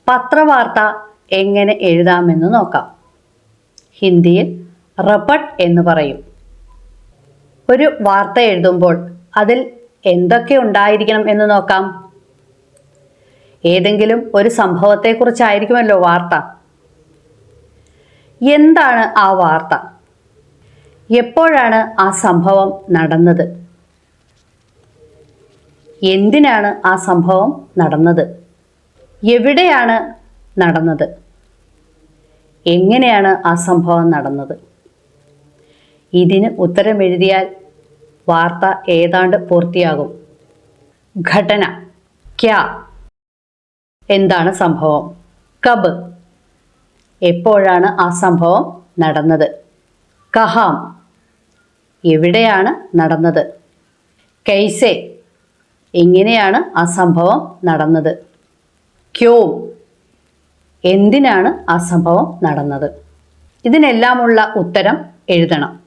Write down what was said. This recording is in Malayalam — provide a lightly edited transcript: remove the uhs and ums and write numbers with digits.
പത്രവാർത്ത എങ്ങനെ എഴുതാമെന്ന് നോക്കാം. ഹിന്ദിയിൽ റപ്പട്ട് എന്ന് പറയും. ഒരു വാർത്ത എഴുതുമ്പോൾ അതിൽ എന്തൊക്കെ ഉണ്ടായിരിക്കണം എന്ന് നോക്കാം. ഏതെങ്കിലും ഒരു സംഭവത്തെക്കുറിച്ചായിരിക്കുമല്ലോ വാർത്ത. എന്താണ് ആ വാർത്ത? എപ്പോഴാണ് ആ സംഭവം നടന്നത്? എന്തിനാണ് ആ സംഭവം നടന്നത്? എവിടെയാണ് നടന്നത്? എങ്ങനെയാണ് ആ സംഭവം നടന്നത്? ഇതിന് ഉത്തരം എഴുതിയാൽ വാർത്ത ഏതാണ്ട് പൂർത്തിയാകും. ഘടന ക്യാ, എന്താണ് സംഭവം? കബ്, എപ്പോഴാണ് ആ സംഭവം നടന്നത്? കഹാം, എവിടെയാണ് നടന്നത്? കൈസെ, എങ്ങനെയാണ് ആ സംഭവം നടന്നത്? ക്യോം, എന്തിനാണ് ആ സംഭവം നടന്നത്? ഇതിനെല്ലാമുള്ള ഉത്തരം എഴുതണം.